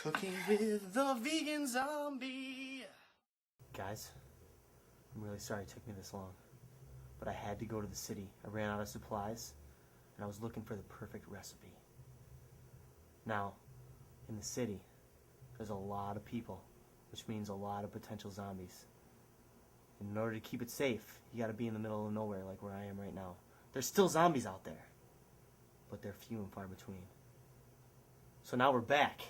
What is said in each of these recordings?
Cooking with the vegan zombie. Guys, I'm really sorry it took me this long, but I had to go to the city. I ran out of supplies, and I was looking for the perfect recipe. Now, in the city, there's a lot of people, which means a lot of potential zombies. In order to keep it safe, you gotta be in the middle of nowhere like where I am right now. There's still zombies out there, but they're few and far between. So now we're back,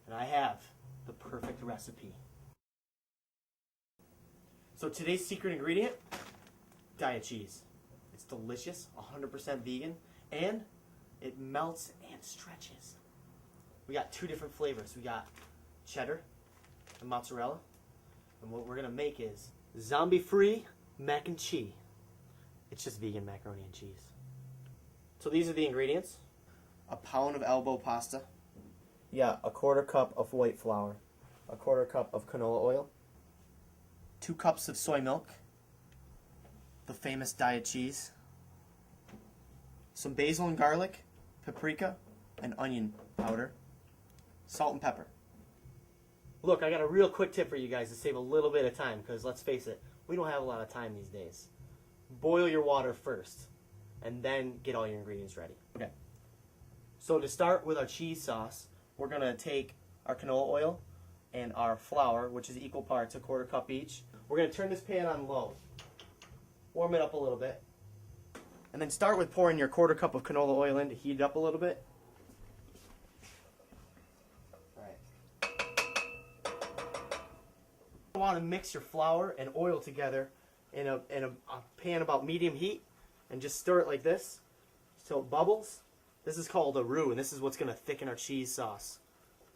and I have the perfect recipe. So today's secret ingredient, Daiya cheese. It's delicious, 100% vegan, and it melts and stretches. We got two different flavors. We got cheddar and mozzarella. And what we're gonna make is zombie-free mac and cheese. It's just vegan macaroni and cheese. So these are the ingredients. A pound of elbow pasta. Yeah, a quarter cup of white flour, a quarter cup of canola oil, 2 cups of soy milk. The famous Daiya cheese. Some basil and garlic, paprika, and onion powder. Salt and pepper. Look, I got a real quick tip for you guys to save a little bit of time, because let's face it, we don't have a lot of time these days. Boil your water first, and then get all your ingredients ready. Okay. So to start with our cheese sauce, we're going to take our canola oil and our flour, which is equal parts, a quarter cup each. We're going to turn this pan on low. Warm it up a little bit. And then start with pouring your quarter cup of canola oil in to heat it up a little bit. You want to mix your flour and oil together in a pan about medium heat, and just stir it like this until it bubbles. This is called a roux, and this is what's going to thicken our cheese sauce.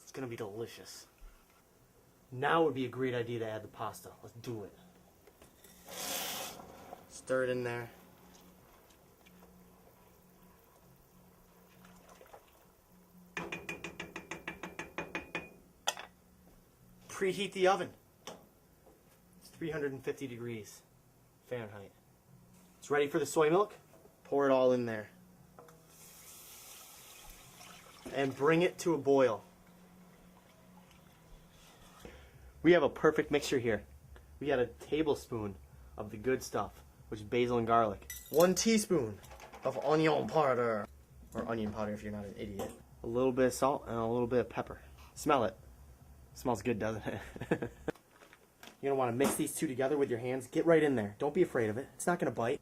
It's going to be delicious. Now would be a great idea to add the pasta. Let's do it. Stir it in there. Preheat the oven. 350 degrees Fahrenheit. It's ready for the soy milk. Pour it all in there. And bring it to a boil. We have a perfect mixture here. We got a tablespoon of the good stuff, which is basil and garlic. 1 teaspoon of onion powder. Or onion powder if you're not an idiot. A little bit of salt and a little bit of pepper. Smell it. Smells good, doesn't it? You're going to want to mix these two together with your hands. Get right in there. Don't be afraid of it. It's not going to bite.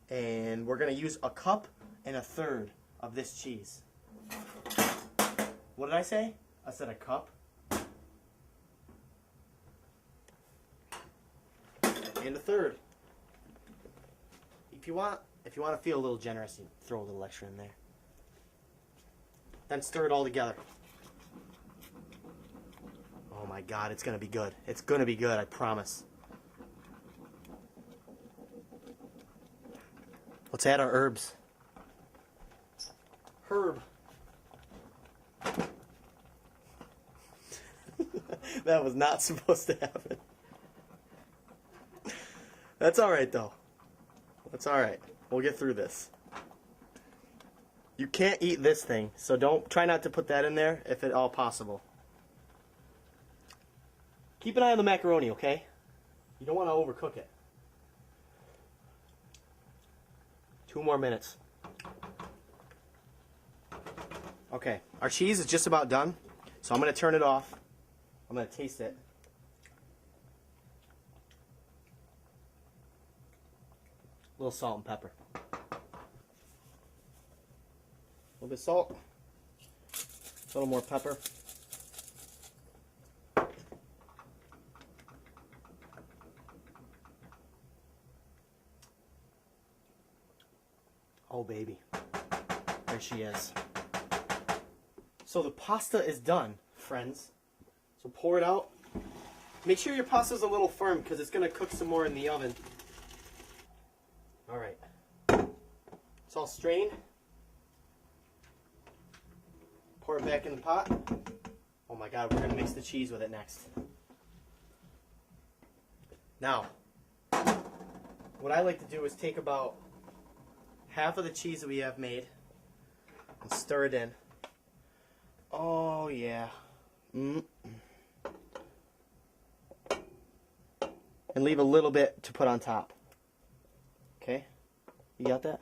And we're going to use 1 cup and 1/3 of this cheese. What did I say? I said a cup. And 1/3. If you want to feel a little generous, you throw a little extra in there. Then stir it all together. Oh my God, it's going to be good. It's going to be good, I promise. Let's add our herbs. Herb. That was not supposed to happen. That's alright though. That's alright. We'll get through this. You can't eat this thing, so try not to put that in there if at all possible. Keep an eye on the macaroni, okay? You don't want to overcook it. 2 more minutes. Okay, our cheese is just about done, so I'm going to turn it off. I'm going to taste it. A little salt and pepper. A little bit of salt. A little more pepper. Oh baby, there she is. So the pasta is done, friends. So pour it out. Make sure your pasta's a little firm because it's going to cook some more in the oven. Alright. It's all strained. Pour it back in the pot. Oh my God, we're going to mix the cheese with it next. Now, what I like to do is take about half of the cheese that we have made and stir it in. Oh yeah, And leave a little bit to put on top. Okay? You got that?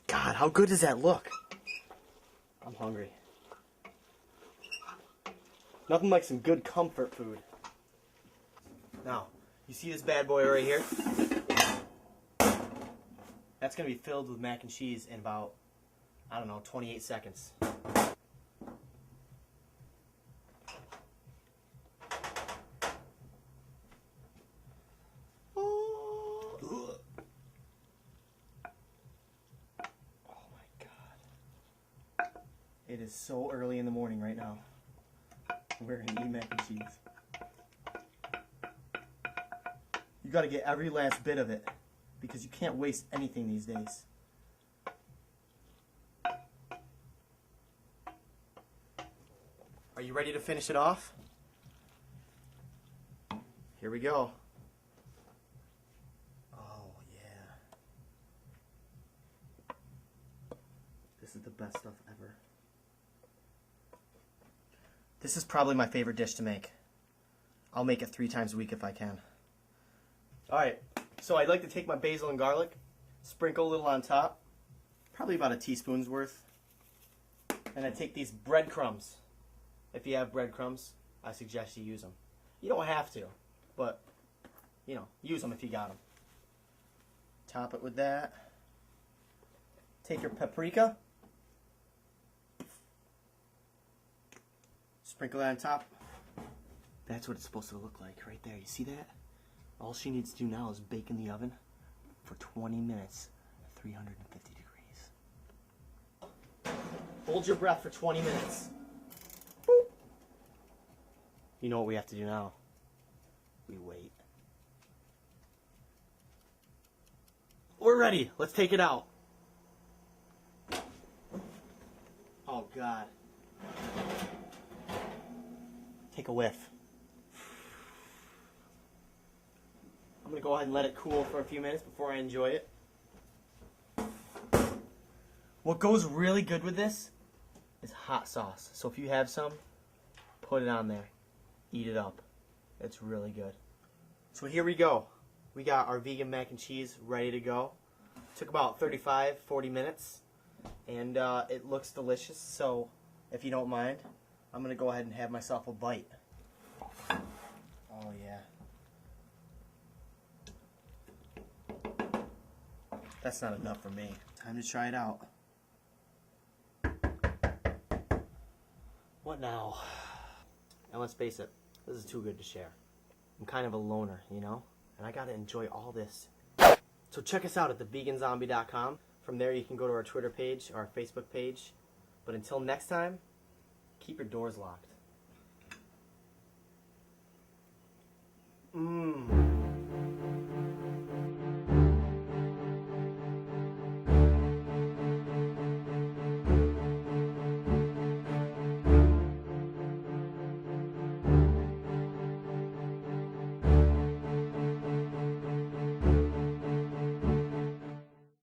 God, how good does that look? I'm hungry. Nothing like some good comfort food. Now, you see this bad boy right here? That's going to be filled with mac and cheese in about, I don't know, 28 seconds. It is so early in the morning right now. We're gonna eat mac and cheese. You gotta get every last bit of it because you can't waste anything these days. Are you ready to finish it off? Here we go. Oh yeah. This is the best stuff ever. This is probably my favorite dish to make. I'll make it 3 times a week if I can. Alright, so I'd like to take my basil and garlic, sprinkle a little on top, probably about a teaspoon's worth, and I take these breadcrumbs. If you have breadcrumbs, I suggest you use them. You don't have to, but, you know, use them if you got them. Top it with that. Take your paprika. Sprinkle that on top. That's what it's supposed to look like right there. You see that? All she needs to do now is bake in the oven for 20 minutes at 350 degrees. Hold your breath for 20 minutes. Boop. You know what we have to do now? We wait. We're ready. Let's take it out. Oh, God. Take a whiff. I'm going to go ahead and let it cool for a few minutes before I enjoy it. What goes really good with this is hot sauce. So if you have some, put it on there. Eat it up. It's really good. So here we go. We got our vegan mac and cheese ready to go. Took about 35-40 minutes. And it looks delicious. So if you don't mind, I'm going to go ahead and have myself a bite. Oh, yeah. That's not enough for me. Time to try it out. What now? And let's face it, this is too good to share. I'm kind of a loner, you know? And I got to enjoy all this. So check us out at theveganzombie.com. From there you can go to our Twitter page, our Facebook page. But until next time, keep your doors locked. Mmm.